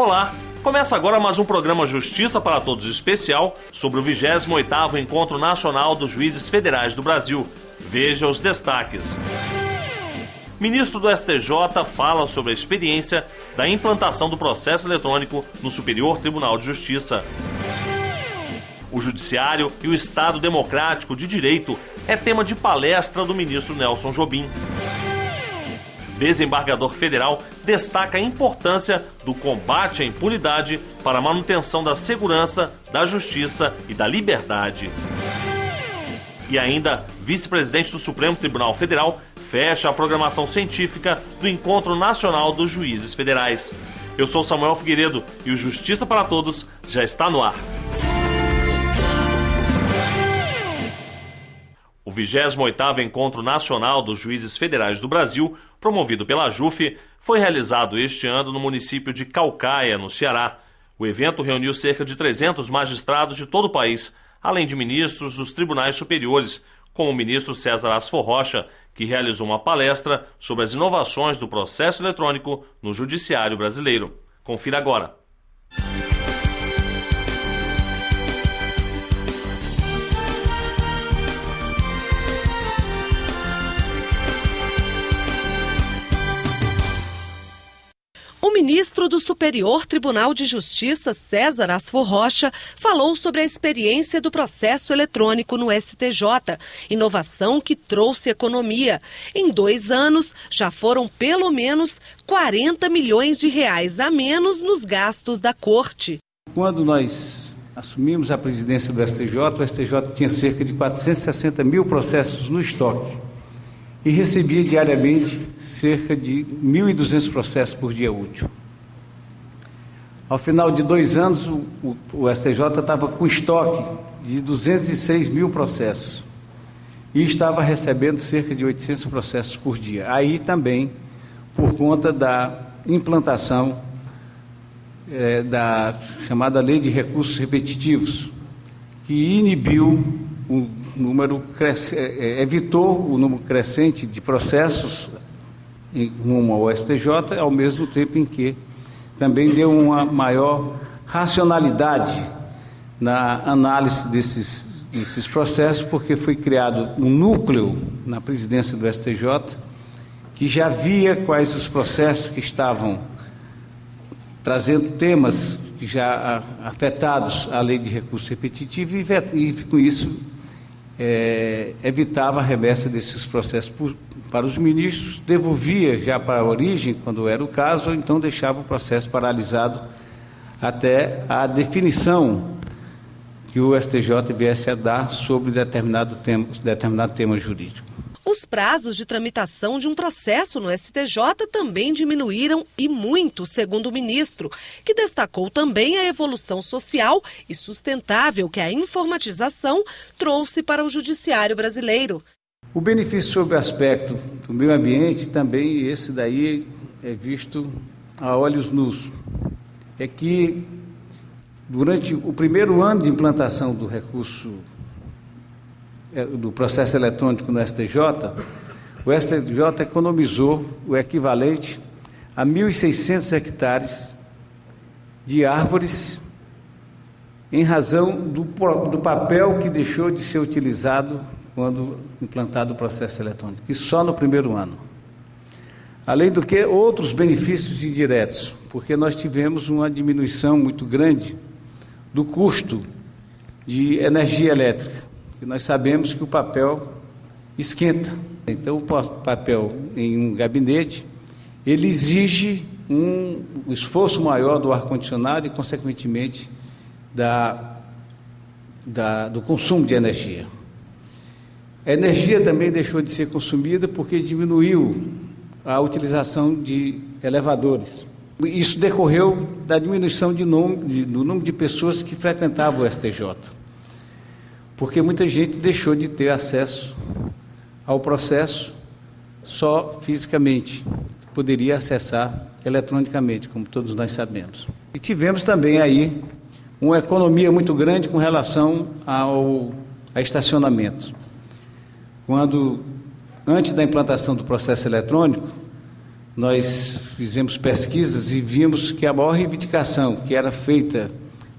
Olá, começa agora mais um programa Justiça para Todos especial sobre o 28º Encontro Nacional dos Juízes Federais do Brasil. Veja os destaques. Ministro do STJ fala sobre a experiência da implantação do processo eletrônico no Superior Tribunal de Justiça. O Judiciário e o Estado Democrático de Direito é tema de palestra do ministro Nelson Jobim. Desembargador federal destaca a importância do combate à impunidade para a manutenção da segurança, da justiça e da liberdade. E ainda, vice-presidente do Supremo Tribunal Federal fecha a programação científica do Encontro Nacional dos Juízes Federais. Eu sou Samuel Figueiredo e o Justiça para Todos já está no ar. O 28º Encontro Nacional dos Juízes Federais do Brasil, promovido pela JUF, foi realizado este ano no município de Caucaia, no Ceará. O evento reuniu cerca de 300 magistrados de todo o país, além de ministros dos tribunais superiores, como o ministro César Asfor Rocha, que realizou uma palestra sobre as inovações do processo eletrônico no judiciário brasileiro. Confira agora. O ministro do Superior Tribunal de Justiça, César Asfor Rocha, falou sobre a experiência do processo eletrônico no STJ, inovação que trouxe economia. Em 2 anos, já foram pelo menos 40 milhões de reais a menos nos gastos da Corte. Quando nós assumimos a presidência do STJ, o STJ tinha cerca de 460 mil processos no estoque e recebia diariamente cerca de 1.200 processos por dia útil. Ao final de 2 anos, o STJ estava com estoque de 206 mil processos e estava recebendo cerca de 800 processos por dia. Aí também, por conta da implantação da chamada Lei de Recursos Repetitivos, que inibiu evitou o número crescente de processos rumo ao STJ, ao mesmo tempo em que também deu uma maior racionalidade na análise desses processos, porque foi criado um núcleo na presidência do STJ que já via quais os processos que estavam trazendo temas já afetados à Lei de Recursos Repetitivos e com isso evitava a remessa desses processos para os ministros, devolvia já para a origem, quando era o caso, ou então deixava o processo paralisado até a definição que o STJ viesse a dar sobre determinado tema jurídico. Os prazos de tramitação de um processo no STJ também diminuíram e muito, segundo o ministro, que destacou também a evolução social e sustentável que a informatização trouxe para o judiciário brasileiro. O benefício sobre o aspecto do meio ambiente também, esse daí é visto a olhos nus. É que durante o primeiro ano de implantação do processo eletrônico no STJ, o STJ economizou o equivalente a 1.600 hectares de árvores em razão do papel que deixou de ser utilizado quando implantado o processo eletrônico, e só no primeiro ano. Além do que, outros benefícios indiretos, porque nós tivemos uma diminuição muito grande do custo de energia elétrica. E nós sabemos que o papel esquenta. Então, o papel em um gabinete, ele exige um esforço maior do ar-condicionado e, consequentemente, do consumo de energia. A energia também deixou de ser consumida porque diminuiu a utilização de elevadores. Isso decorreu da diminuição do número de pessoas que frequentavam o STJ. Porque muita gente deixou de ter acesso ao processo só fisicamente, poderia acessar eletronicamente, como todos nós sabemos. E tivemos também aí uma economia muito grande com relação ao estacionamento. Antes da implantação do processo eletrônico, nós fizemos pesquisas e vimos que a maior reivindicação que era feita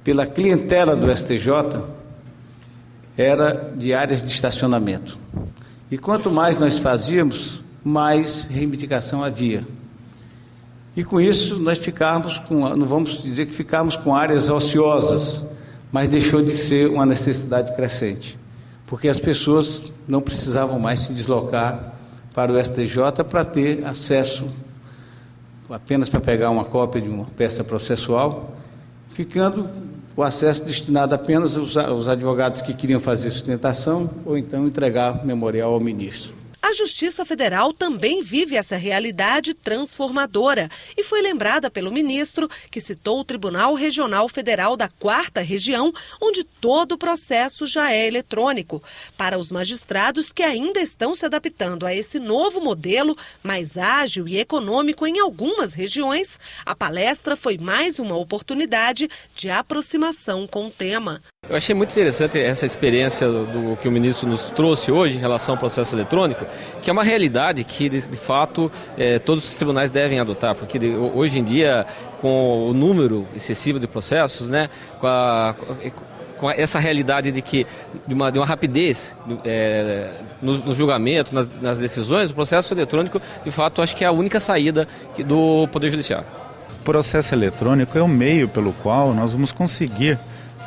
pela clientela do STJ era de áreas de estacionamento. E quanto mais nós fazíamos, mais reivindicação havia. E com isso nós não vamos dizer que ficamos com áreas ociosas, mas deixou de ser uma necessidade crescente, porque as pessoas não precisavam mais se deslocar para o STJ para ter acesso, apenas para pegar uma cópia de uma peça processual, ficando o acesso destinado apenas aos advogados que queriam fazer sustentação ou então entregar memorial ao ministro. A Justiça Federal também vive essa realidade transformadora e foi lembrada pelo ministro, que citou o Tribunal Regional Federal da 4ª Região, onde todo o processo já é eletrônico. Para os magistrados que ainda estão se adaptando a esse novo modelo, mais ágil e econômico em algumas regiões, a palestra foi mais uma oportunidade de aproximação com o tema. Eu achei muito interessante essa experiência do que o ministro nos trouxe hoje em relação ao processo eletrônico, que é uma realidade que, de fato, todos os tribunais devem adotar, porque hoje em dia, com o número excessivo de processos, né, com essa realidade de uma rapidez no julgamento, nas decisões, o processo eletrônico, de fato, acho que é a única saída do Poder Judiciário. O processo eletrônico é o meio pelo qual nós vamos conseguir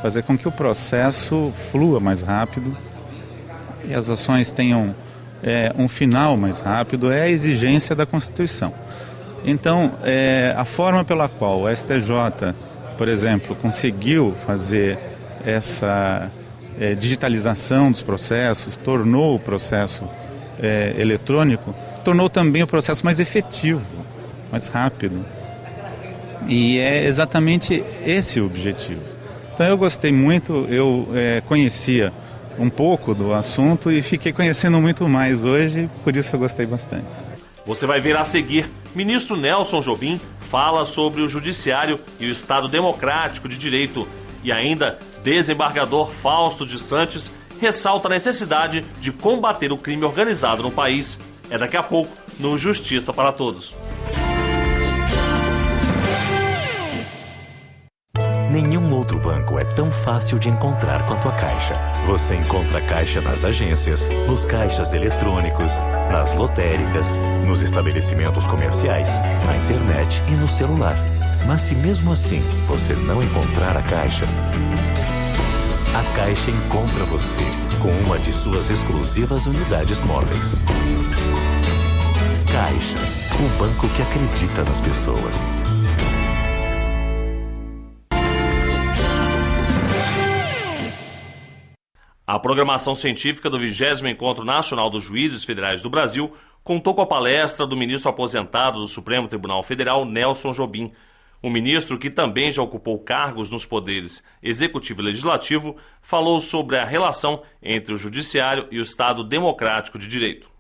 fazer com que o processo flua mais rápido e as ações tenham um final mais rápido, é a exigência da Constituição. Então, a forma pela qual o STJ, por exemplo, conseguiu fazer essa digitalização dos processos, tornou o processo eletrônico, tornou também o processo mais efetivo, mais rápido. E é exatamente esse o objetivo. Então eu gostei muito, eu conhecia um pouco do assunto e fiquei conhecendo muito mais hoje, por isso eu gostei bastante. Você vai ver a seguir, ministro Nelson Jobim fala sobre o Judiciário e o Estado Democrático de Direito. E ainda, desembargador Fausto de Santos ressalta a necessidade de combater o crime organizado no país. É daqui a pouco, no Justiça para Todos. Nenhum outro banco é tão fácil de encontrar quanto a Caixa. Você encontra a Caixa nas agências, nos caixas eletrônicos, nas lotéricas, nos estabelecimentos comerciais, na internet e no celular. Mas se mesmo assim você não encontrar a Caixa, a Caixa encontra você com uma de suas exclusivas unidades móveis. Caixa, o banco que acredita nas pessoas. A programação científica do 20º Encontro Nacional dos Juízes Federais do Brasil contou com a palestra do ministro aposentado do Supremo Tribunal Federal, Nelson Jobim. O ministro, que também já ocupou cargos nos poderes executivo e legislativo, falou sobre a relação entre o Judiciário e o Estado Democrático de Direito.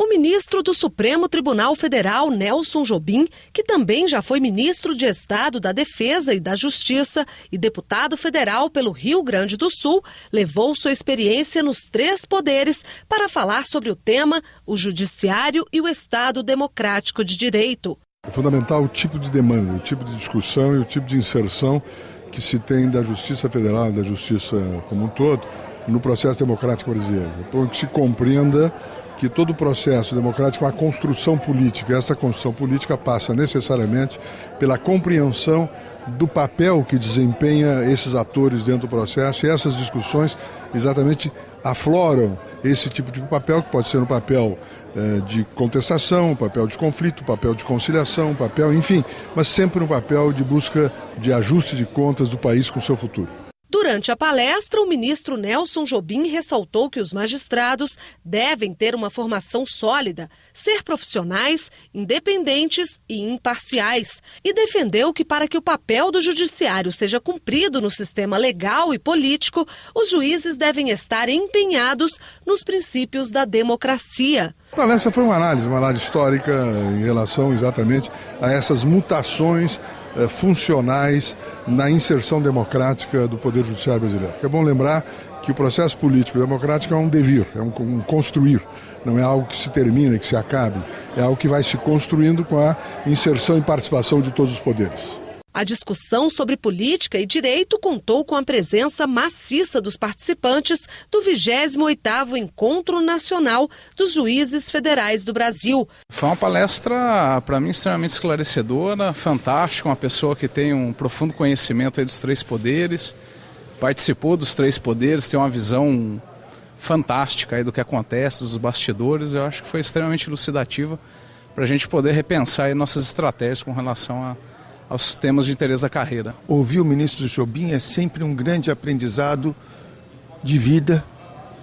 O ministro do Supremo Tribunal Federal, Nelson Jobim, que também já foi ministro de Estado da Defesa e da Justiça e deputado federal pelo Rio Grande do Sul, levou sua experiência nos 3 poderes para falar sobre o tema o Judiciário e o Estado Democrático de Direito. É fundamental o tipo de demanda, o tipo de discussão e o tipo de inserção que se tem da Justiça Federal, da Justiça como um todo, no processo democrático brasileiro. Então, que se compreenda que todo o processo democrático é uma construção política. Essa construção política passa necessariamente pela compreensão do papel que desempenha esses atores dentro do processo, e essas discussões exatamente afloram esse tipo de papel, que pode ser um papel de contestação, um papel de conflito, um papel de conciliação, um papel, enfim, mas sempre um papel de busca de ajuste de contas do país com o seu futuro. Durante a palestra, o ministro Nelson Jobim ressaltou que os magistrados devem ter uma formação sólida, ser profissionais, independentes e imparciais, e defendeu que para que o papel do judiciário seja cumprido no sistema legal e político, os juízes devem estar empenhados nos princípios da democracia. Não, essa foi uma análise histórica em relação exatamente a essas mutações funcionais na inserção democrática do Poder Judiciário brasileiro. É bom lembrar que o processo político democrático é um devir, é um construir, não é algo que se termina, que se acabe, é algo que vai se construindo com a inserção e participação de todos os poderes. A discussão sobre política e direito contou com a presença maciça dos participantes do 28º Encontro Nacional dos Juízes Federais do Brasil. Foi uma palestra, para mim, extremamente esclarecedora, fantástica, uma pessoa que tem um profundo conhecimento aí dos três poderes, participou dos três poderes, tem uma visão fantástica aí do que acontece, dos bastidores. Eu acho que foi extremamente elucidativa para a gente poder repensar aí nossas estratégias com relação aos temas de interesse da carreira. Ouvir o ministro Jobim é sempre um grande aprendizado de vida,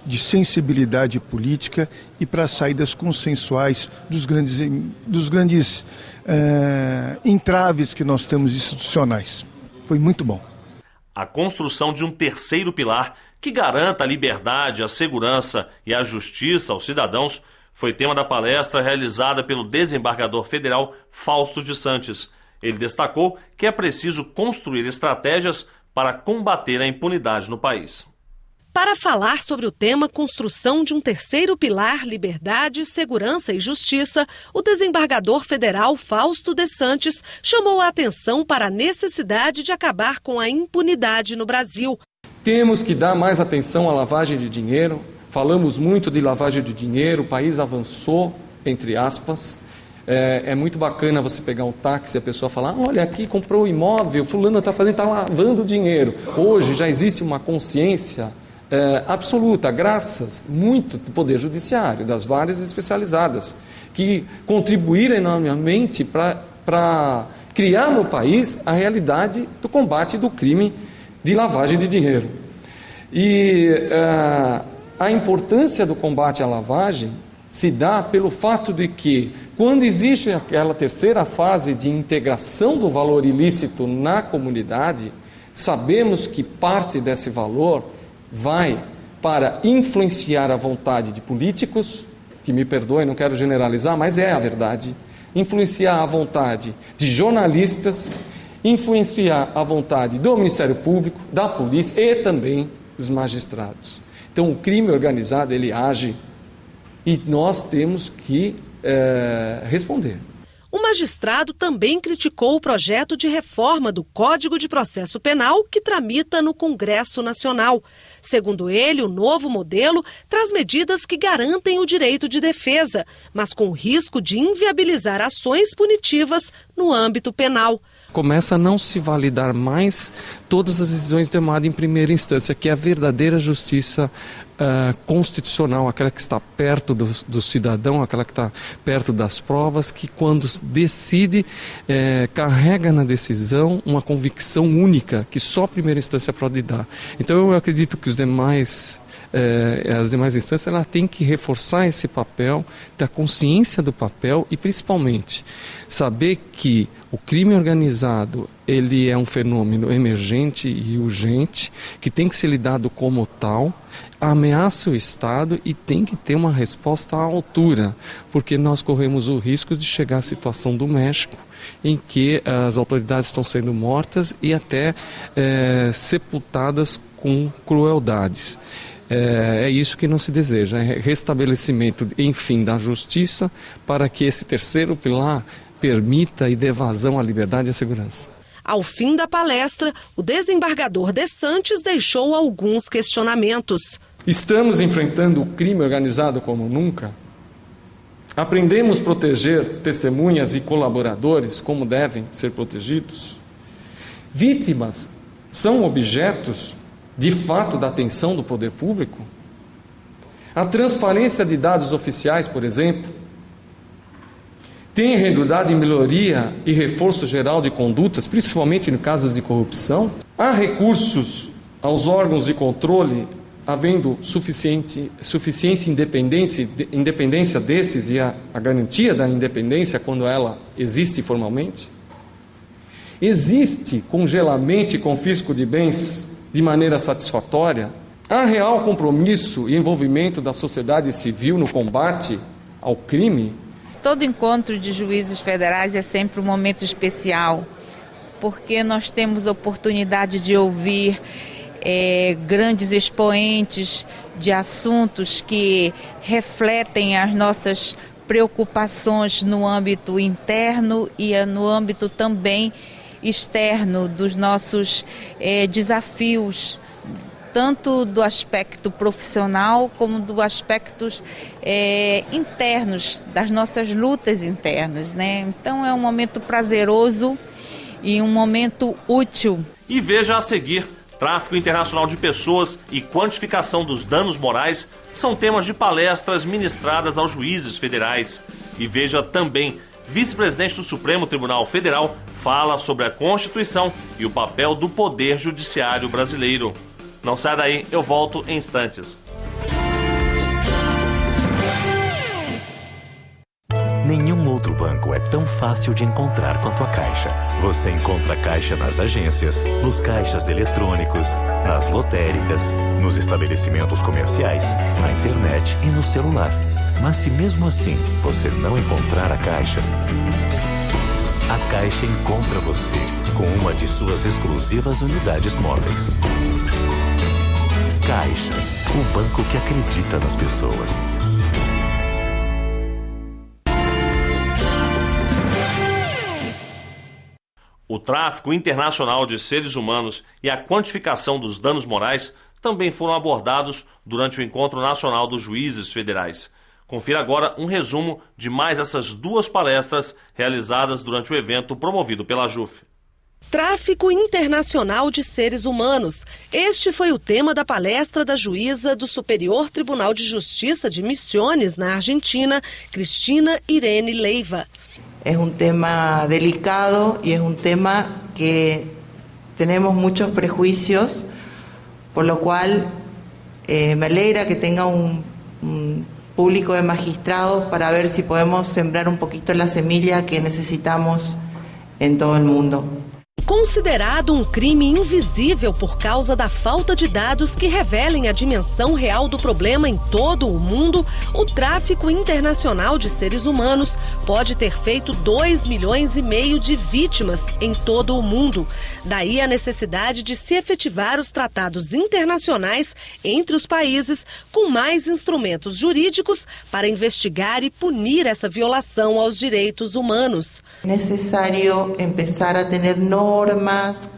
de sensibilidade política e para saídas consensuais dos grandes entraves que nós temos institucionais. Foi muito bom. A construção de um terceiro pilar que garanta a liberdade, a segurança e a justiça aos cidadãos foi tema da palestra realizada pelo desembargador federal Fausto de Santos. Ele destacou que é preciso construir estratégias para combater a impunidade no país. Para falar sobre o tema construção de um terceiro pilar, liberdade, segurança e justiça, o desembargador federal Fausto de Santos chamou a atenção para a necessidade de acabar com a impunidade no Brasil. Temos que dar mais atenção à lavagem de dinheiro. Falamos muito de lavagem de dinheiro, o país avançou, entre aspas. É muito bacana você pegar um táxi e a pessoa falar, olha, aqui comprou um imóvel, fulano está lavando dinheiro. Hoje já existe uma consciência absoluta, graças muito do Poder Judiciário, das várias especializadas, que contribuíram enormemente para criar no país a realidade do combate do crime de lavagem de dinheiro. E a importância do combate à lavagem se dá pelo fato de que, quando existe aquela terceira fase de integração do valor ilícito na comunidade, sabemos que parte desse valor vai para influenciar a vontade de políticos, que me perdoem, não quero generalizar, mas é a verdade, influenciar a vontade de jornalistas, influenciar a vontade do Ministério Público, da polícia e também dos magistrados. Então, o crime organizado, ele age e nós temos que responder. O magistrado também criticou o projeto de reforma do Código de Processo Penal que tramita no Congresso Nacional. Segundo ele, o novo modelo traz medidas que garantem o direito de defesa, mas com o risco de inviabilizar ações punitivas no âmbito penal. Começa a não se validar mais todas as decisões tomadas em primeira instância, que é a verdadeira justiça constitucional, aquela que está perto do cidadão, aquela que está perto das provas, que quando decide, carrega na decisão uma convicção única, que só a primeira instância pode dar. Então eu acredito que as demais instâncias ela tem que reforçar esse papel, ter consciência do papel e principalmente saber que o crime organizado ele é um fenômeno emergente e urgente que tem que ser lidado como tal, ameaça o Estado e tem que ter uma resposta à altura, porque nós corremos o risco de chegar à situação do México, em que as autoridades estão sendo mortas e até sepultadas com crueldades. É isso que não se deseja, é restabelecimento, enfim, da justiça para que esse terceiro pilar permita e dê vazão à liberdade e à segurança. Ao fim da palestra, o desembargador de Santos deixou alguns questionamentos. Estamos enfrentando o crime organizado como nunca? Aprendemos a proteger testemunhas e colaboradores como devem ser protegidos? Vítimas são objetos de fato da atenção do poder público? A transparência de dados oficiais, por exemplo, tem redundado em melhoria e reforço geral de condutas, principalmente em casos de corrupção? Há recursos aos órgãos de controle, havendo suficiência e independência desses e a garantia da independência quando ela existe formalmente? Existe congelamento e confisco de bens de maneira satisfatória? Há real compromisso e envolvimento da sociedade civil no combate ao crime. Todo encontro de juízes federais é sempre um momento especial, porque nós temos a oportunidade de ouvir grandes expoentes de assuntos que refletem as nossas preocupações no âmbito interno e no âmbito também externo dos nossos desafios, tanto do aspecto profissional como dos aspectos internos, das nossas lutas internas, né? Então é um momento prazeroso e um momento útil. E veja a seguir: tráfico internacional de pessoas e quantificação dos danos morais são temas de palestras ministradas aos juízes federais. E veja também: vice-presidente do Supremo Tribunal Federal fala sobre a Constituição e o papel do Poder Judiciário brasileiro. Não sai daí, eu volto em instantes. Nenhum outro banco é tão fácil de encontrar quanto a Caixa. Você encontra a Caixa nas agências, nos caixas eletrônicos, nas lotéricas, nos estabelecimentos comerciais, na internet e no celular. Mas se mesmo assim você não encontrar a Caixa, a Caixa encontra você com uma de suas exclusivas unidades móveis. Caixa, o banco que acredita nas pessoas. O tráfico internacional de seres humanos e a quantificação dos danos morais também foram abordados durante o Encontro Nacional dos Juízes Federais. Confira agora um resumo de mais essas duas palestras realizadas durante o evento promovido pela JUF. Tráfico internacional de seres humanos. Este foi o tema da palestra da juíza do Superior Tribunal de Justiça de Misiones, na Argentina, Cristina Irene Leiva. Es un tema delicado y es un tema que tenemos muchos prejuicios, por lo cual me alegra que tenga un público de magistrados para ver si podemos sembrar un poquito la semilla que necesitamos en todo el mundo. Considerado um crime invisível por causa da falta de dados que revelem a dimensão real do problema em todo o mundo, o tráfico internacional de seres humanos pode ter feito 2,5 milhões de vítimas em todo o mundo. Daí a necessidade de se efetivar os tratados internacionais entre os países com mais instrumentos jurídicos para investigar e punir essa violação aos direitos humanos. É necessário começar a ter normas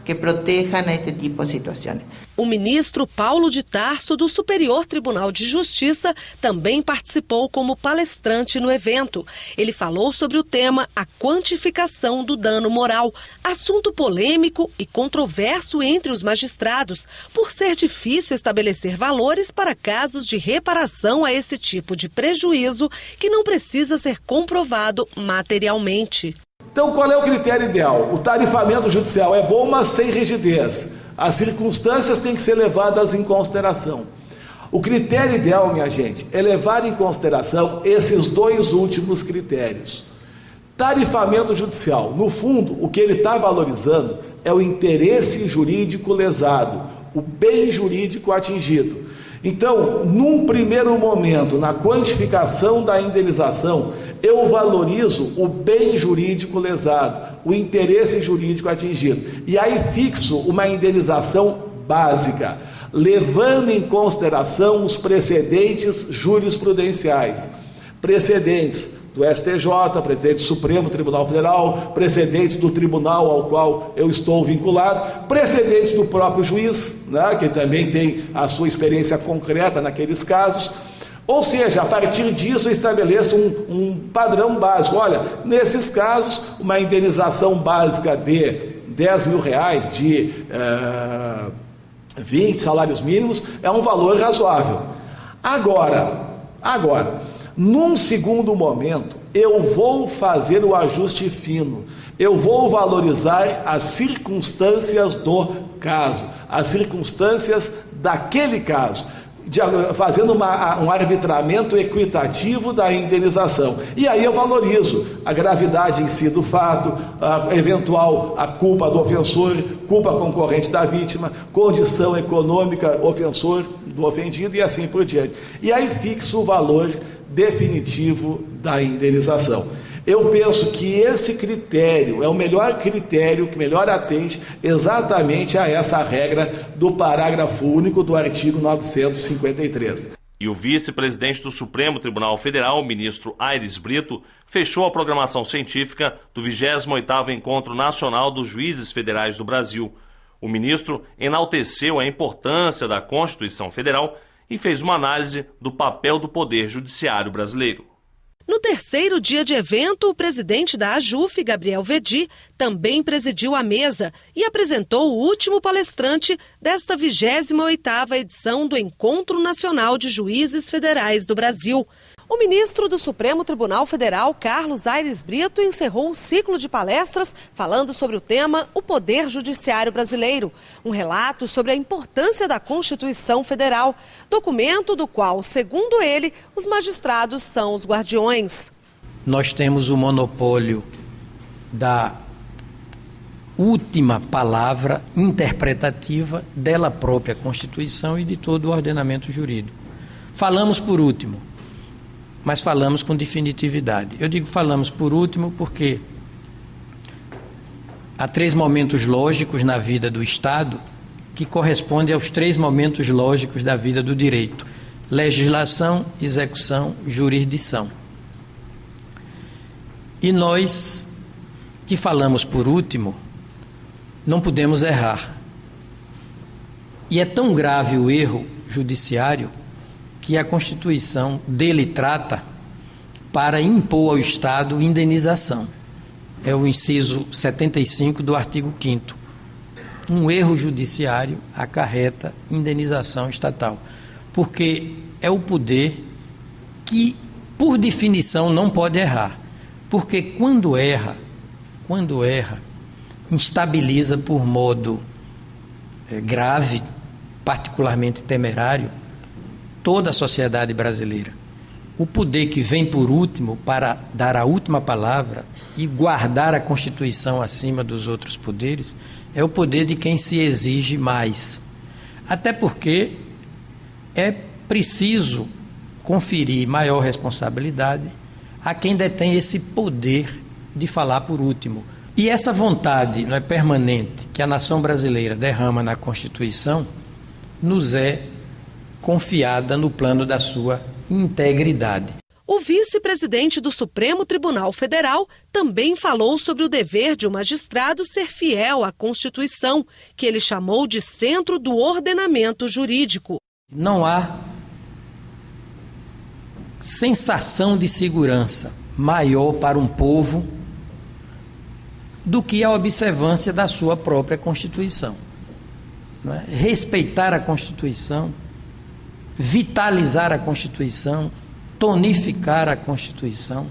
que protejam este tipo de situações. O ministro Paulo de Tarso, do Superior Tribunal de Justiça, também participou como palestrante no evento. Ele falou sobre o tema a quantificação do dano moral, assunto polêmico e controverso entre os magistrados, por ser difícil estabelecer valores para casos de reparação a esse tipo de prejuízo que não precisa ser comprovado materialmente. Então, qual é o critério ideal? O tarifamento judicial é bom, mas sem rigidez. As circunstâncias têm que ser levadas em consideração. O critério ideal, minha gente, é levar em consideração esses dois últimos critérios. Tarifamento judicial, no fundo, o que ele está valorizando é o interesse jurídico lesado, o bem jurídico atingido. Então, num primeiro momento, na quantificação da indenização, eu valorizo o bem jurídico lesado, o interesse jurídico atingido. E aí fixo uma indenização básica, levando em consideração os precedentes jurisprudenciais. Precedentes do STJ, precedentes do Supremo Tribunal Federal, precedentes do tribunal ao qual eu estou vinculado, precedentes do próprio juiz, né, que também tem a sua experiência concreta naqueles casos. Ou seja, a partir disso eu estabeleço um padrão básico. Olha, nesses casos, uma indenização básica de R$10 mil, de 20 salários mínimos, é um valor razoável. Agora, num segundo momento, eu vou fazer o ajuste fino, eu vou valorizar as circunstâncias do caso, as circunstâncias daquele caso, fazendo um arbitramento equitativo da indenização. E aí eu valorizo a gravidade em si do fato, a culpa do ofensor, culpa concorrente da vítima, condição econômica ofensor do ofendido e assim por diante. E aí fixo o valor definitivo da indenização. Eu penso que esse critério é o melhor critério, que melhor atende exatamente a essa regra do parágrafo único do artigo 953. E o vice-presidente do Supremo Tribunal Federal, o ministro Aires Brito, fechou a programação científica do 28º Encontro Nacional dos Juízes Federais do Brasil. O ministro enalteceu a importância da Constituição Federal e fez uma análise do papel do Poder Judiciário brasileiro. No terceiro dia de evento, o presidente da AJUF, Gabriel Vedi, também presidiu a mesa e apresentou o último palestrante desta 28ª edição do Encontro Nacional de Juízes Federais do Brasil. O ministro do Supremo Tribunal Federal, Carlos Aires Brito, encerrou o ciclo de palestras falando sobre o tema O Poder Judiciário Brasileiro, um relato sobre a importância da Constituição Federal, documento do qual, segundo ele, os magistrados são os guardiões. Nós temos o monopólio da última palavra interpretativa dela própria Constituição e de todo o ordenamento jurídico. Falamos por último, mas falamos com definitividade. Eu digo falamos por último porque há 3 momentos lógicos na vida do Estado que correspondem aos 3 momentos lógicos da vida do direito: legislação, execução, jurisdição. E nós, que falamos por último, não podemos errar. E é tão grave o erro judiciário que a Constituição dele trata para impor ao Estado indenização. É o inciso 75 do artigo 5º. Um erro judiciário acarreta indenização estatal, porque é o poder que, por definição, não pode errar. Porque quando erra, instabiliza por modo grave, particularmente temerário, toda a sociedade brasileira. O poder que vem por último para dar a última palavra e guardar a Constituição acima dos outros poderes é o poder de quem se exige mais. Até porque é preciso conferir maior responsabilidade a quem detém esse poder de falar por último. E essa vontade, não é, permanente que a nação brasileira derrama na Constituição nos é confiada no plano da sua integridade. O vice-presidente do Supremo Tribunal Federal também falou sobre o dever de um magistrado ser fiel à Constituição, que ele chamou de centro do ordenamento jurídico. Não há sensação de segurança maior para um povo do que a observância da sua própria Constituição. Não é? Respeitar a Constituição, vitalizar a Constituição, tonificar a Constituição,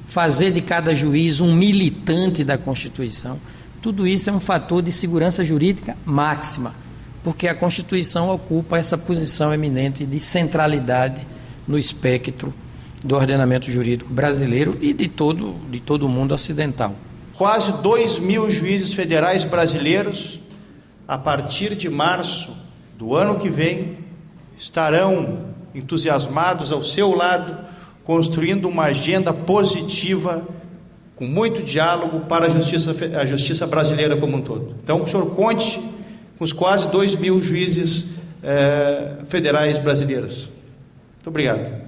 fazer de cada juiz um militante da Constituição, tudo isso é um fator de segurança jurídica máxima, porque a Constituição ocupa essa posição eminente de centralidade no espectro do ordenamento jurídico brasileiro e de todo o mundo ocidental. Quase 2.000 juízes federais brasileiros, a partir de março do ano que vem, estarão entusiasmados ao seu lado, construindo uma agenda positiva, com muito diálogo para a justiça brasileira como um todo. Então, que o senhor conte com os quase 2.000 juízes federais brasileiros. Muito obrigado.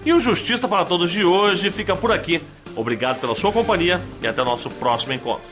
E o Justiça para Todos de hoje fica por aqui. Obrigado pela sua companhia e até o nosso próximo encontro.